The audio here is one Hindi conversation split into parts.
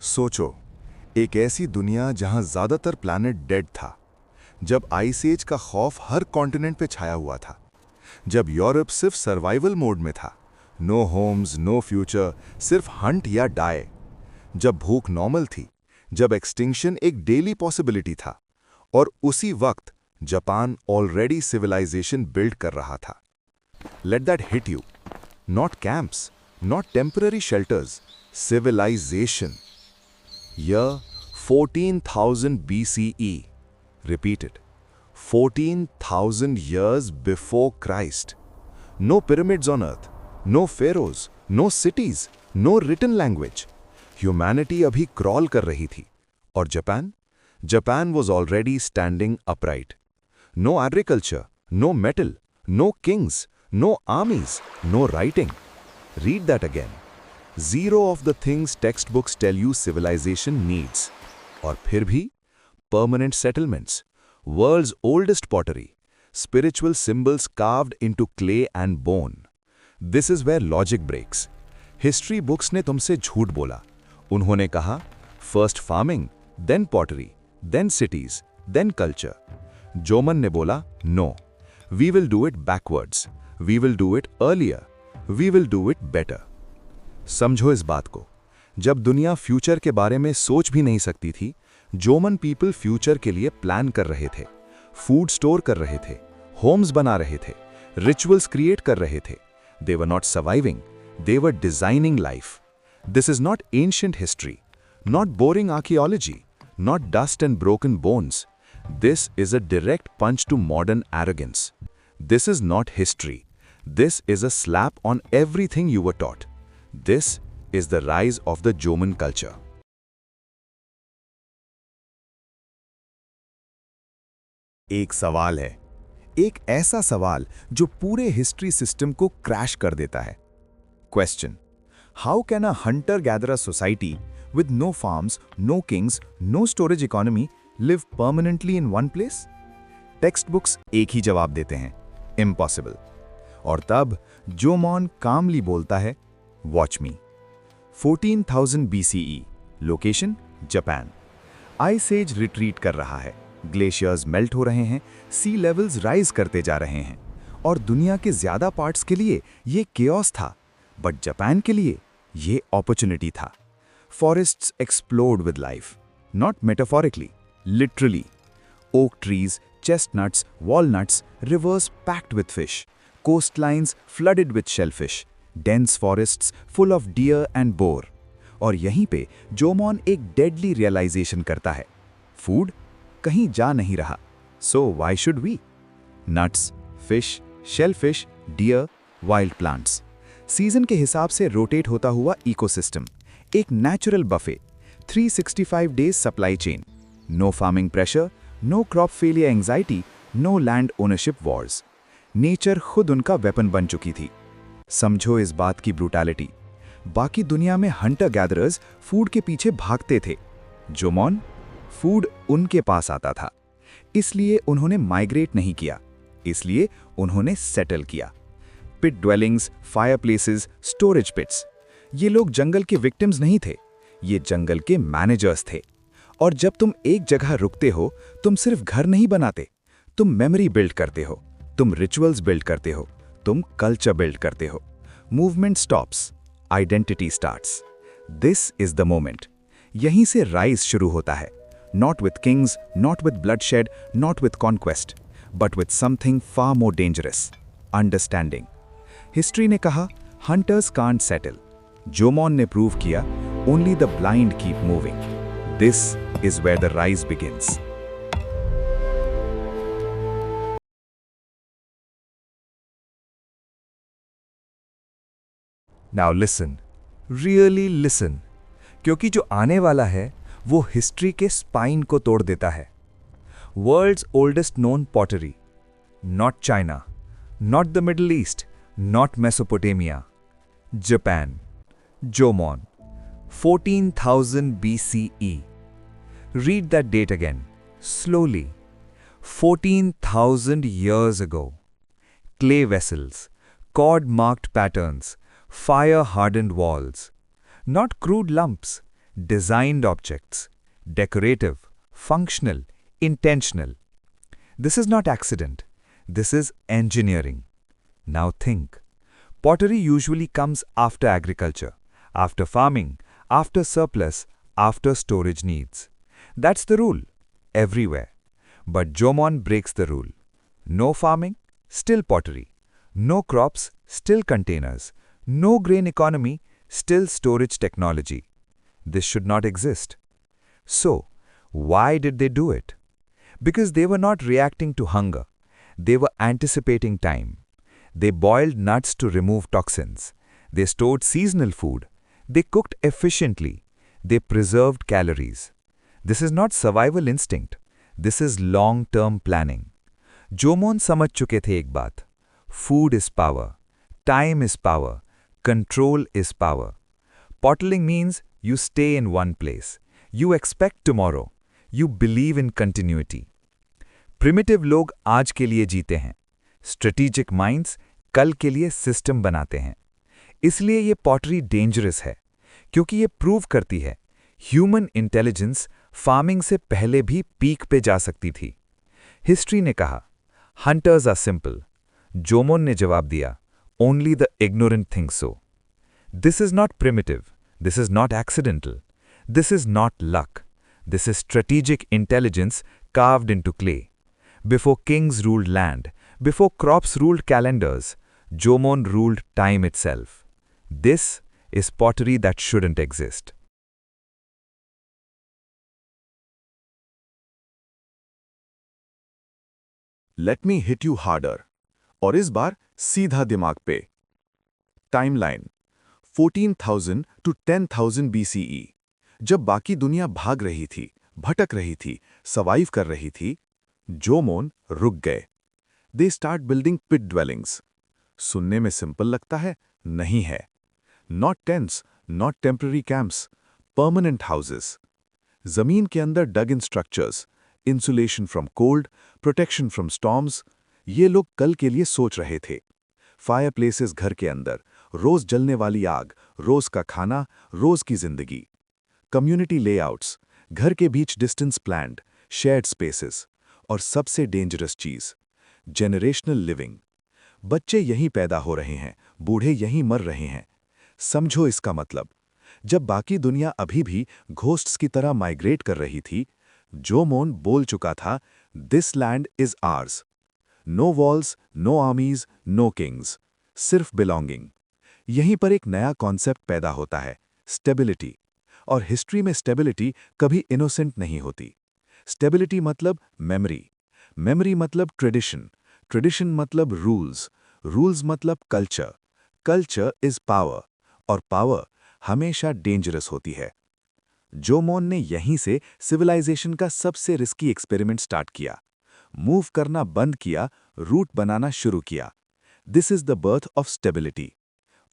सोचो, एक ऐसी दुनिया जहां ज्यादातर प्लैनेट डेड था, जब आइस एज का खौफ हर कॉन्टिनेंट पे छाया हुआ था, जब यूरोप सिर्फ सर्वाइवल मोड में था, नो होम्स, नो फ्यूचर, सिर्फ हंट या डाई, जब भूख नॉर्मल थी, जब एक्सटिंक्शन एक डेली पॉसिबिलिटी था, और उसी वक्त जापान ऑलरेडी सिविलाइजेशन बिल्ड कर रहा था। Let that hit you, not camps, not temporary shelters, civilization. Year 14,000 BCE. Repeated. 14,000 years before Christ. No pyramids on earth, no pharaohs, no cities, no written language. Humanity अभी crawl कर रही थी. और Japan? Japan was already standing upright. No agriculture, no metal, no kings, no armies, no writing. Read that again. Zero of the things textbooks tell you civilization needs. और फिर भी permanent settlements, world's oldest pottery, spiritual symbols carved into clay and bone. This is where logic breaks. History books ने तुमसे झूठ बोला. उन्होंने कहा first farming, then pottery, then cities, then culture. जोमन ने बोला no, we will do it backwards, we will do it earlier, we will do it better. समझो इस बात को, जब दुनिया फ्यूचर के बारे में सोच भी नहीं सकती थी, जोमन पीपल फ्यूचर के लिए प्लान कर रहे थे, फूड स्टोर कर रहे थे, होम्स बना रहे थे, रिचुअल्स क्रिएट कर रहे थे. They were not surviving, they were designing life. This is not ancient history, not boring archaeology, not dust and broken bones. This is a direct punch to modern arrogance. This is not history, this is a slap on everything you were taught. This is the rise of the Jomon culture. एक सवाल है, एक ऐसा सवाल जो पूरे हिस्ट्री सिस्टम को क्रैश कर देता है. Question: How can a hunter-gatherer society with no farms, no kings, no storage economy live permanently in one place? Textbooks एक ही जवाब देते हैं, impossible. और तब जोमॉन कामली बोलता है, Watch me. 14,000 BCE. Location: Japan. Ice age retreat कर रहा है, ग्लेशियर्स मेल्ट हो रहे हैं, सी लेवल्स राइज करते जा रहे हैं, और दुनिया के ज्यादा पार्ट्स के लिए ये केओस था, बट जापान के लिए ये अपॉर्चुनिटी था. Forests explode with life, not metaphorically, literally. Oak trees, chestnuts, walnuts, rivers packed with fish, coastlines flooded with shellfish, dense forests full of deer and boar. और यहीं पे जोमॉन एक डेडली रियलाइजेशन करता है, फूड कहीं जा नहीं रहा, so why should we? Nuts, fish, shellfish, deer, wild plants, season के हिसाब से रोटेट होता हुआ इकोसिस्टम, एक natural buffet, 365 days supply chain, no farming pressure, no crop failure anxiety, no land ownership wars. Nature खुद उनका वेपन बन चुकी थी. समझो इस बात की ब्रूटैलिटी. बाकी दुनिया में हंटर गैदरर्स फूड के पीछे भागते थे, जोमॉन फूड उनके पास आता था. इसलिए उन्होंने माइग्रेट नहीं किया, इसलिए उन्होंने सेटल किया. पिट ड्वेलिंग्स, फायर प्लेसेस, स्टोरेज पिट्स. ये लोग जंगल के विक्टिम्स नहीं थे, ये जंगल के मैनेजर्स थे. और जब तुम एक जगह रुकते हो, तुम सिर्फ घर नहीं बनाते, तुम मेमोरी बिल्ड करते हो, तुम रिचुअल्स बिल्ड करते हो, तुम कल्चर बिल्ड करते हो. Movement stops, identity starts. This is the moment. यहीं से राइज शुरू होता है, not with kings, not with bloodshed, not with conquest, but with something far more dangerous, understanding. History ने कहा हंटर्स कांट सेटल. जोमॉन ने प्रूव किया only the blind keep moving. This is where the rise begins. Now listen, really listen, क्योंकि जो आने वाला है वो हिस्ट्री के स्पाइन को तोड़ देता है. World's oldest known pottery, not China, not the Middle East, not Mesopotamia, Japan, Jomon, 14,000 BCE. Read that date again, slowly. 14,000 years ago. Clay vessels, cord-marked patterns, fire-hardened walls. Not crude lumps, Designed objects, decorative, functional, intentional. This is not accident. This is engineering. Now think. Pottery usually comes after agriculture, after farming, after surplus, after storage needs. That's the rule, everywhere. But Jomon breaks the rule. No farming, still pottery. No crops, still containers. No grain economy, still storage technology. This should not exist. So, why did they do it? Because they were not reacting to hunger. They were anticipating time. They boiled nuts to remove toxins. They stored seasonal food. They cooked efficiently. They preserved calories. This is not survival instinct. This is long-term planning. Jomon समझ चुके थे एक बात. Food is power. Time is power. Control is power. Pottling means you stay in one place. You expect tomorrow. You believe in continuity. Primitive लोग आज के लिए जीते हैं. Strategic minds कल के लिए सिस्टम बनाते हैं. इसलिए ये पॉटरी डेंजरस है, क्योंकि ये प्रूव करती है ह्यूमन इंटेलिजेंस फार्मिंग से पहले भी पीक पे जा सकती थी. हिस्ट्री ने कहा, हंटर्स आर सिंपल. जोमोन ने जवाब दिया, only the ignorant think so. This is not primitive. This is not accidental. This is not luck. This is strategic intelligence carved into clay. Before kings ruled land, before crops ruled calendars, Jomon ruled time itself. This is pottery that shouldn't exist. Let me hit you harder. और इस बार सीधा दिमाग पे. Timeline 14,000 to 10,000 BCE. जब बाकी दुनिया भाग रही थी, भटक रही थी, सर्वाइव कर रही थी, जोमोन रुक गए. They start building pit dwellings. सुनने में सिंपल लगता है, नहीं है. Not tents, not temporary camps, permanent houses. जमीन के अंदर dug in structures, insulation from cold, protection from storms. ये लोग कल के लिए सोच रहे थे. फायर प्लेसेस घर के अंदर, रोज जलने वाली आग, रोज का खाना, रोज की जिंदगी. कम्युनिटी लेआउट्स, घर के बीच डिस्टेंस प्लान्ड, शेयर्ड स्पेसेस. और सबसे डेंजरस चीज, जेनरेशनल लिविंग. बच्चे यहीं पैदा हो रहे हैं, बूढ़े यहीं मर रहे हैं. समझो इसका मतलब. जब बाकी दुनिया अभी भी घोस्ट्स की तरह माइग्रेट कर रही थी, जोमोन बोल चुका था, this land is ours. No walls, no armies, no kings, सिर्फ बिलोंगिंग. यहीं पर एक नया कॉन्सेप्ट पैदा होता है, स्टेबिलिटी. और हिस्ट्री में स्टेबिलिटी कभी इनोसेंट नहीं होती. स्टेबिलिटी मतलब मेमोरी. मेमोरी मतलब ट्रेडिशन. ट्रेडिशन मतलब रूल्स. रूल्स मतलब कल्चर. Culture is power. और पावर हमेशा डेंजरस होती है. जोमोन ने यहीं से सिविलाइजेशन का सबसे रिस्की एक्सपेरिमेंट स्टार्ट किया. मूव करना बंद किया, रूट बनाना शुरू किया. This is the birth of stability.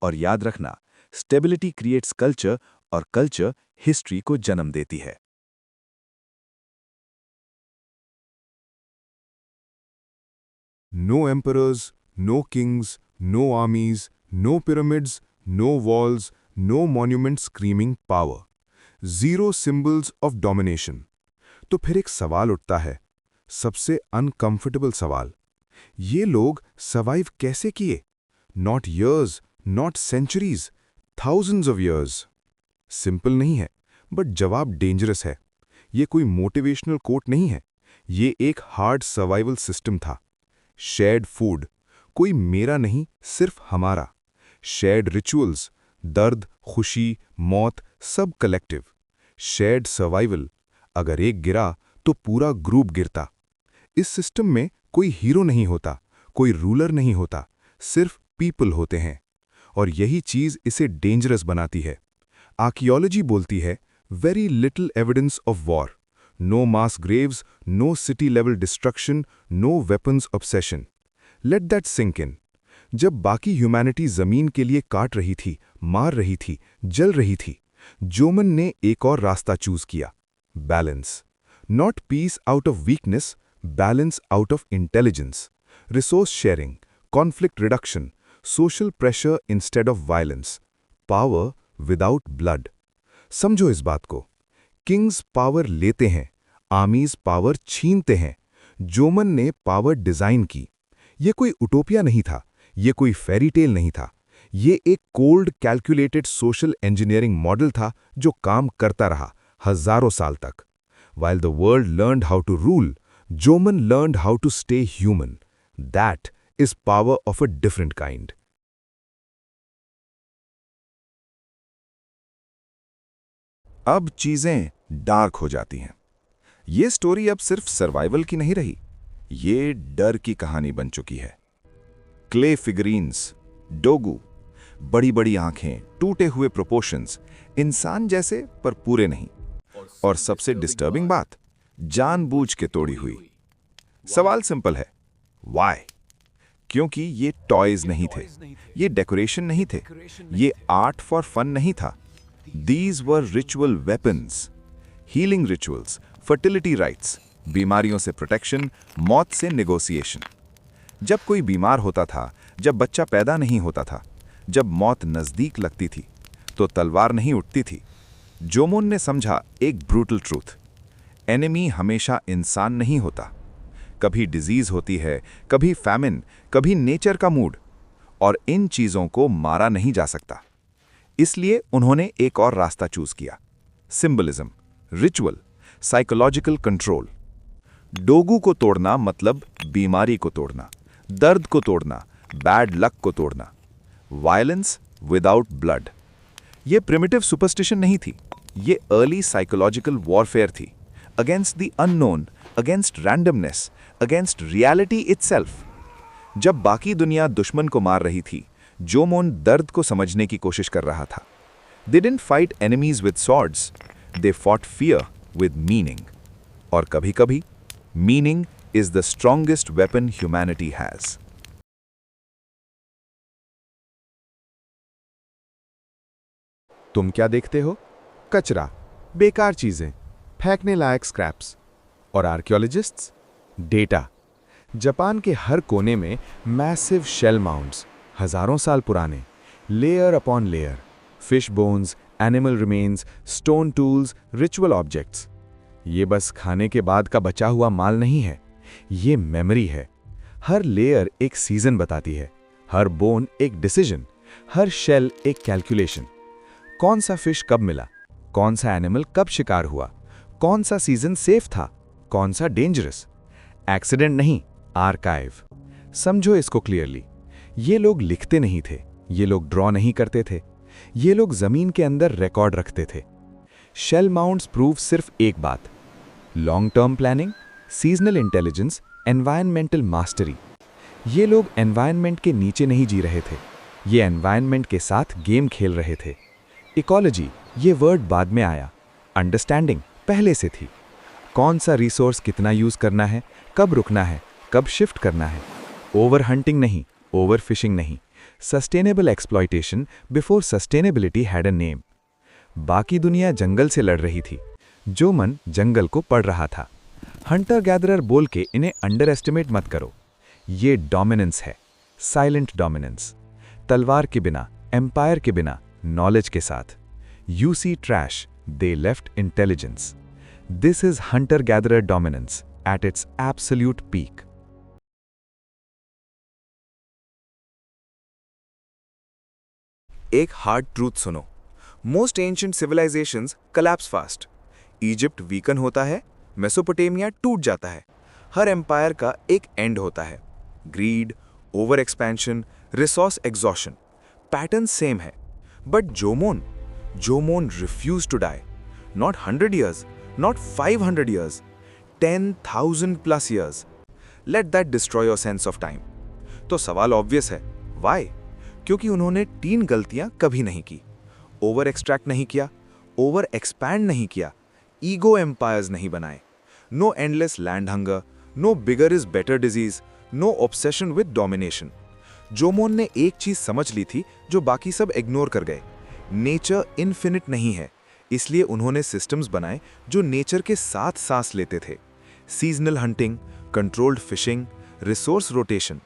और याद रखना, स्टेबिलिटी क्रिएट्स कल्चर और कल्चर हिस्ट्री को जन्म देती है. No emperors, no kings, no armies, no pyramids, no walls, no monuments screaming power. Zero symbols of domination. तो फिर एक सवाल उठता है, सबसे अनकंफर्टेबल सवाल. ये लोग सर्वाइव कैसे किए? Not years, not centuries, thousands of years. Simple नहीं है, बट जवाब डेंजरस है. ये कोई मोटिवेशनल कोट नहीं है. ये एक हार्ड सर्वाइवल सिस्टम था. शेयर्ड फूड, कोई मेरा नहीं, सिर्फ हमारा. शेयर्ड रिचुअल्स, दर्द, खुशी, मौत, सब कलेक्टिव. शेयर्ड सर्वाइवल, अगर एक गिरा तो पूरा ग्रुप गिरता. इस सिस्टम में कोई हीरो नहीं होता, कोई रूलर नहीं होता, सिर्फ पीपल होते हैं. और यही चीज इसे डेंजरस बनाती है. आर्कियोलॉजी बोलती है, very little evidence of war. No mass graves, no city level destruction, no weapons obsession. Let that sink in. जब बाकी ह्यूमैनिटी जमीन के लिए काट रही थी, मार रही थी, जल रही थी, जोमन ने एक और रास्ता चूज किया, balance. Not peace out of weakness, balance out of intelligence. Resource sharing, conflict reduction, social pressure instead of violence, power without blood. समझो इस बात को, किंग्स पावर लेते हैं, आर्मीज पावर छीनते हैं। जोमन ने पावर डिजाइन की। ये कोई उटोपिया नहीं था, ये कोई फेरी टेल नहीं था, ये एक cold calculated social engineering model था जो काम करता रहा हजारों साल तक। While the world learned how to rule, Joman learned how to stay human. That is power of a different kind. अब चीजें डार्क हो जाती हैं। ये स्टोरी अब सिर्फ सर्वाइवल की नहीं रही, ये डर की कहानी बन चुकी है। क्ले फिगरीन्स, डोगू, बड़ी बड़ी आंखें, टूटे हुए प्रोपोर्शंस, इंसान जैसे पर पूरे नहीं। और सबसे डिस्टर्बिंग बात, जानबूझ के तोड़ी हुई। सवाल सिंपल है, व्हाई? क्योंकि ये टॉयज नहीं थे, ये डेकोरेशन नहीं थे, ये आर्ट फॉर फन नहीं था। These were ritual weapons, healing rituals, fertility rights, बीमारियों से प्रोटेक्शन, मौत से नेगोशिएशन। जब कोई बीमार होता था, जब बच्चा पैदा नहीं होता था, जब मौत नजदीक लगती थी, तो तलवार नहीं उठती थी। जोमोन ने समझा एक ब्रूटल ट्रूथ, एनिमी हमेशा इंसान नहीं होता। कभी डिजीज होती है, कभी फैमिन, कभी नेचर का मूड, और इन चीजों को मारा नहीं जा सकता। इसलिए उन्होंने एक और रास्ता चूज किया, सिंबलिज्म, रिचुअल, साइकोलॉजिकल कंट्रोल। डोगू को तोड़ना मतलब बीमारी को तोड़ना, दर्द को तोड़ना, बैड लक को तोड़ना। Violence without blood. ये प्रिमिटिव सुपरस्टिशन नहीं थी, ये अर्ली साइकोलॉजिकल वॉरफेयर थी, against the unknown, against randomness, against reality itself. जब बाकी दुनिया दुश्मन को मार रही थी, जोमोन दर्द को समझने की कोशिश कर रहा था। They didn't fight enemies with swords, they fought fear with meaning. और कभी-कभी meaning is the strongest weapon humanity has. तुम क्या देखते हो? कचरा, बेकार चीजें, फेंकने लायक स्क्रैप्स। और आर्कियोलॉजिस्ट्स? डेटा। जापान के हर कोने में मैसिव शेल माउंट्स, हजारों साल पुराने, layer upon layer, fish bones, animal remains, stone tools, ritual objects. ये बस खाने के बाद का बचा हुआ माल नहीं है, ये मेमोरी है। हर लेयर एक सीजन बताती है, हर बोन एक डिसीजन, हर शेल एक कैलकुलेशन। कौन सा फिश कब मिला, कौन सा एनिमल कब शिकार हुआ, कौन सा सीजन सेफ था, कौन सा डेंजरस। एक्सीडेंट नहीं, आर्काइव। समझो इसको क्लियरली, ये लोग लिखते नहीं थे, ये लोग ड्रॉ नहीं करते थे, ये लोग जमीन के अंदर रिकॉर्ड रखते थे। शेल माउंट्स प्रूव सिर्फ एक बात, long term planning, seasonal intelligence, environmental mastery. ये लोग एनवायरनमेंट के नीचे नहीं जी रहे थे, ये एनवायरनमेंट के साथ गेम खेल रहे थे। इकोलॉजी ये वर्ड बाद में आया, अंडरस्टैंडिंग पहले से थी। कौन सा रिसोर्स कितना यूज करना है, कब रुकना है, कब शिफ्ट करना है। ओवर हंटिंग नहीं, ओवर फिशिंग नहीं, sustainable exploitation before sustainability had a name. बाकी दुनिया जंगल से लड़ रही थी, जोमन जंगल को पढ़ रहा था। हंटर गैदरर बोल के इन्हें अंडर एस्टिमेट मत करो, ये डोमिनेंस है, साइलेंट डोमिनेंस। तलवार के बिना, एम्पायर के बिना, नॉलेज के साथ। You see trash, they left intelligence. This is hunter-gatherer dominance at its absolute peak. एक हार्ड ट्रूथ सुनो, most ancient civilizations collapse fast. Egypt weaken होता है, मेसोपोटामिया टूट जाता है। हर एम्पायर का एक एंड होता है, greed, over expansion, resource exhaustion. Pattern same है, but Jomon refused to die. Not 100 years, not 500 years, 10,000 plus years. Let that destroy your sense of time. तो सवाल ऑब्वियस है, why? क्योंकि उन्होंने 3 गलतियां कभी नहीं की। ओवर एक्सट्रैक्ट नहीं किया, ओवर एक्सपैंड नहीं किया, ईगो एम्पायर्स नहीं बनाए, no endless land hunger, no bigger is better disease, no obsession with domination. Jomon ने एक चीज समझ ली थी जो बाकी सब इग्नोर कर गए, नेचर इनफिनिट नहीं है। इसलिए उन्होंने सिस्टम्स बनाए जो नेचर के साथ सांस लेते थे। Seasonal hunting, controlled fishing, resource rotation.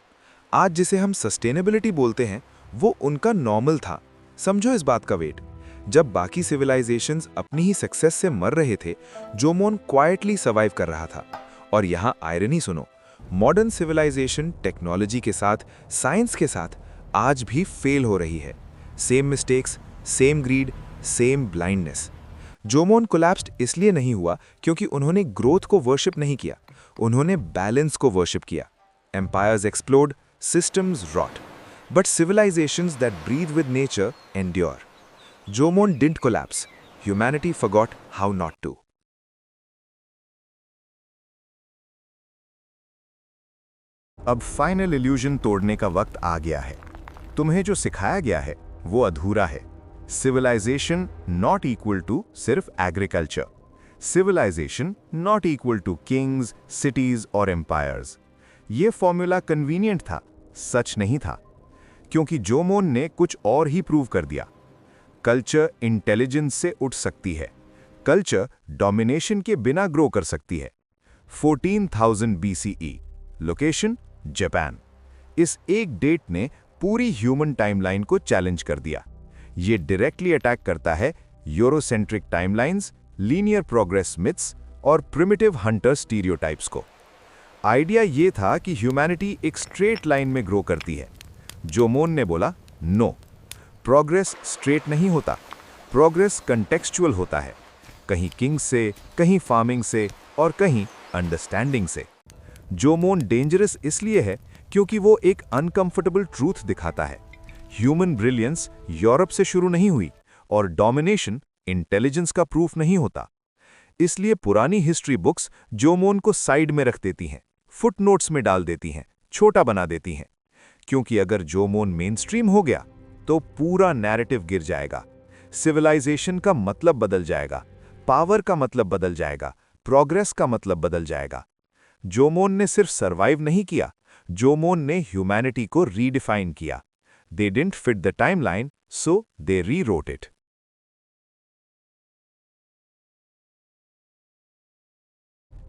आज जिसे हम सस्टेनेबिलिटी बोलते हैं, वो उनका नॉर्मल था। समझो इस बात का वेट। जब बाकी सिविलाइजेशंस अपनी ही सक्सेस से मर रहे थे, जोमोन क्वाइटली सर्वाइव कर रहा था। और यहाँ आयरनी सुनो, मॉडर्न सिविलाइजेशन टेक्नोलॉजी के साथ, साइंस के साथ आज भी फेल हो रही है। Same mistakes, same greed, same blindness. Jomon collapsed इसलिए नहीं हुआ क्योंकि उन्होंने ग्रोथ को वर्शिप नहीं किया, उन्होंने बैलेंस को वर्शिप किया। Empires explode, systems rot, but civilizations that breathe with nature endure. Jomon didn't collapse. Humanity forgot how not to. अब फाइनल इल्यूजन तोड़ने का वक्त आ गया है। तुम्हें जो सिखाया गया है वो अधूरा है। सिविलाइजेशन नॉट इक्वल टू सिर्फ agriculture. Civilization not equal to kings, cities और एम्पायर्स। ये फॉर्मूला कन्वीनियंट था, सच नहीं था, क्योंकि जोमोन ने कुछ और ही प्रूव कर दिया। कल्चर इंटेलिजेंस से उठ सकती है, कल्चर डोमिनेशन के बिना ग्रो कर सकती है। 14,000 BCE, लोकेशन जापान। इस एक डेट ने पूरी ह्यूमन टाइमलाइन को चैलेंज कर दिया। ये डायरेक्टली अटैक करता है Eurocentric timelines, linear progress myths और प्रिमिटिव हंटर स्टीरियोटाइप्स को। आइडिया ये था कि ह्यूमैनिटी एक स्ट्रेट लाइन में ग्रो करती है। जोमोन ने बोला नो, प्रोग्रेस स्ट्रेट नहीं होता, प्रोग्रेस कंटेक्सचुअल होता है, कहीं किंग से, कहीं फार्मिंग से और कहीं अंडरस्टैंडिंग से। जोमोन डेंजरस इसलिए है क्योंकि वो एक अनकंफर्टेबल ट्रूथ दिखाता है। ह्यूमन ब्रिलियंस यूरोप से शुरू नहीं हुई और डोमिनेशन इंटेलिजेंस का प्रूफ नहीं होता। इसलिए पुरानी हिस्ट्री बुक्स जोमोन को साइड में रख देती हैं, फुटनोट्स में डाल देती हैं, छोटा बना देती हैं, क्योंकि अगर जोमोन मेनस्ट्रीम हो गया तो पूरा नैरेटिव गिर जाएगा। सिविलाइजेशन का मतलब बदल जाएगा, पावर का मतलब बदल जाएगा, प्रोग्रेस का मतलब बदल जाएगा। जोमोन ने सिर्फ सर्वाइव नहीं किया, जोमोन ने ह्यूमैनिटी को रीडिफाइन किया। They didn't fit the timeline, so they rewrote it.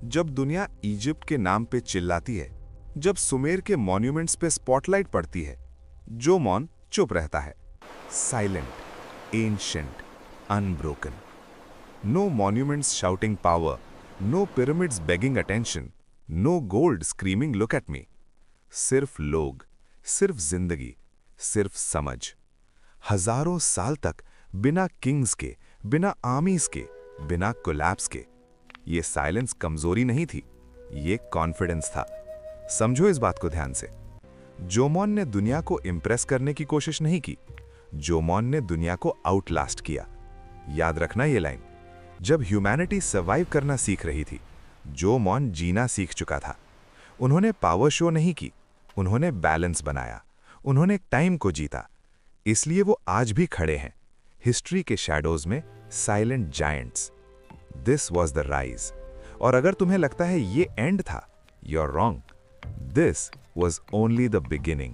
जब दुनिया इजिप्ट के नाम पे चिल्लाती है, जब सुमेर के मॉन्यूमेंट्स पे स्पॉटलाइट पड़ती है, जोमोन चुप रहता है। Silent, ancient, unbroken. No monuments shouting power, no pyramids begging attention, no gold screaming look at me. सिर्फ लोग, सिर्फ जिंदगी, सिर्फ समझ। हजारों साल तक बिना किंग्स के, बिना आर्मीज के, बिना कोलैप्स के। ये साइलेंस कमजोरी नहीं थी, ये कॉन्फिडेंस था। समझो इस बात को ध्यान से। जोमोन ने दुनिया को इंप्रेस करने की कोशिश नहीं की, जोमोन ने दुनिया को आउटलास्ट किया। याद रखना ये लाइन। जब ह्यूमैनिटी सर्वाइव करना सीख रही थी, जोमोन जीना सीख चुका था। उन्होंने पावर शो नहीं की, उन्होंने बैलेंस बनाया, उन्होंने टाइम को जीता। इसलिए वो आज भी खड़े हैं, हिस्ट्री के शैडोज में, silent giants. This was the rise. और अगर तुम्हें लगता है ये एंड था, you're wrong. This was only the beginning.